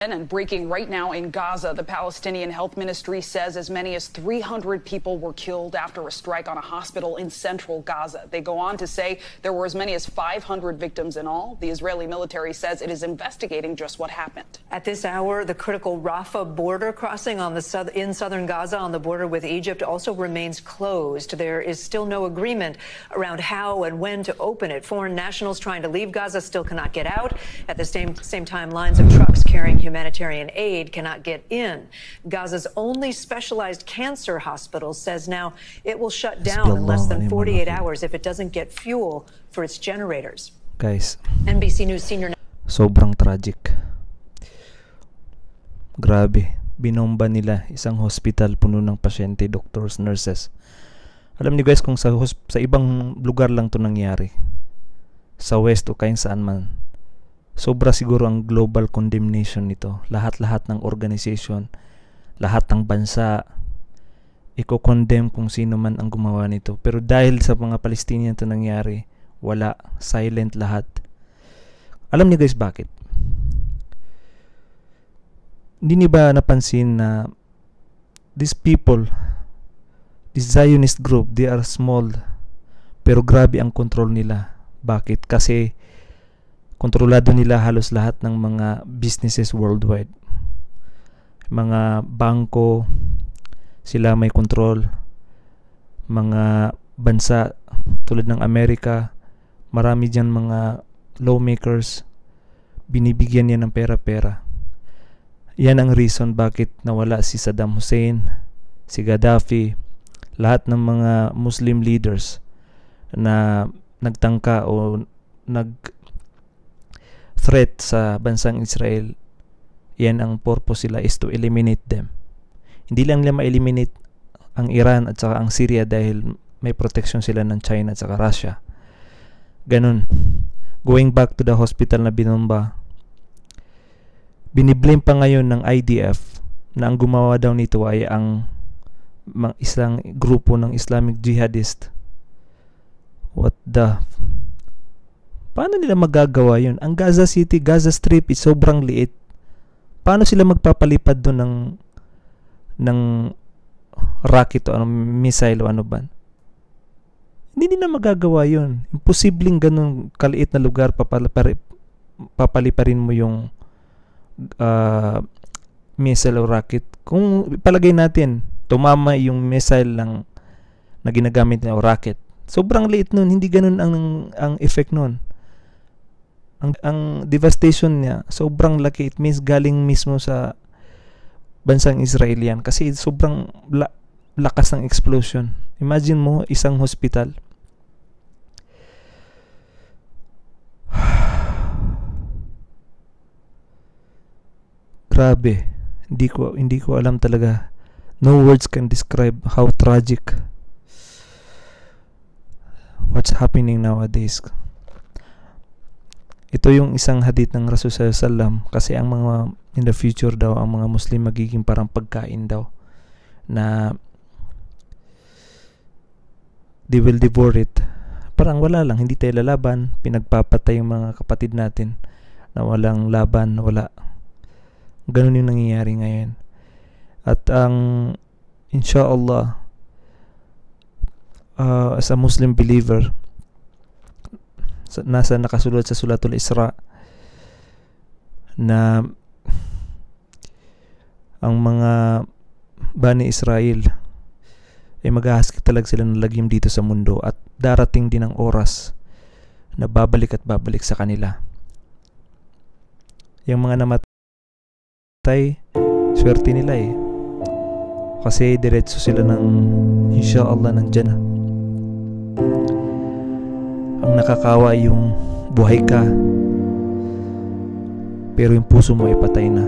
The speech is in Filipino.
And breaking right now in Gaza, the Palestinian Health Ministry says as many as 300 people were killed after a strike on a hospital in central Gaza. They go on to say there were as many as 500 victims in all. The Israeli military says it is investigating just what happened. At this hour, the critical Rafah border crossing in southern Gaza on the border with Egypt also remains closed. There is still no agreement around how and when to open it. Foreign nationals trying to leave Gaza still cannot get out. At the same time, lines of trucks carrying humanitarian aid cannot get in. Gaza's only specialized cancer hospital says now it will shut down in less than 48 hours if it doesn't get fuel for its generators. Guys, NBC News senior sobrang tragic. Grabe, binomba nila isang hospital puno ng pasyente, doctors, nurses. Alam niyo guys kung sa ibang lugar lang to nangyari, sa west o kahit saan man, sobra siguro ang global condemnation nito. Lahat-lahat ng organization, lahat ng bansa, i-condemn kung sino man ang gumawa nito. Pero dahil sa mga Palestinian ito nangyari, wala, silent lahat. Alam niyo guys bakit? Hindi niyo ba napansin na these people, this Zionist group, they are small, pero grabe ang control nila. Bakit? Kasi kontrolado nila halos lahat ng mga businesses worldwide. Mga bangko, sila may control. Mga bansa tulad ng Amerika, marami dyan mga lawmakers, binibigyan yan ng pera-pera. Yan ang reason bakit nawala si Saddam Hussein, si Gaddafi, lahat ng mga Muslim leaders na nagtangka o threat sa bansang Israel. Yan ang purpose sila, is to eliminate them. Hindi lang nila ma-eliminate ang Iran at saka ang Syria dahil may protection sila ng China at saka Russia. Ganun. Going back to the hospital na binomba, biniblame pa ngayon ng IDF na ang gumawa daw nito ay ang isang grupo ng Islamic jihadist. What the... Paano nila magagawa yun? Ang Gaza City, Gaza Strip is sobrang liit. Paano sila magpapalipad doon ng rocket o missile o ano ba? Hindi nila magagawa yun. Imposibleng ganun kaliit na lugar papaliparin mo yung missile o rocket. Kung palagay natin, tumama yung missile na ginagamit na o rocket. Sobrang liit nun. Hindi ganun ang effect nun. Ang devastation niya sobrang laki. It means galing mismo sa bansang Israelian kasi sobrang lakas ng explosion. Imagine mo isang hospital. Grabe. Hindi ko alam talaga. No words can describe how tragic what's happening nowadays. Ito yung isang hadith ng Rasul sallallahu alaihi wasallam kasi ang mga in the future daw ang mga Muslim magiging parang pagkain daw na they will devour it. Parang wala lang, hindi tayo lalaban, pinagpapatay yung mga kapatid natin na walang laban, wala. Ganun yung nangyayari ngayon. At ang inshallah as a Muslim believer, nasa nakasulat sa Suratul Isra na ang mga Bani Israel ay maghahasik talaga sila ng lagim dito sa mundo at darating din ang oras na babalik at babalik sa kanila. Yung mga namatay, swerte nila eh. Kasi diretso sila ng inshallah ng Jannah. Ang nakakawa yung buhay ka pero yung puso mo ay patay na.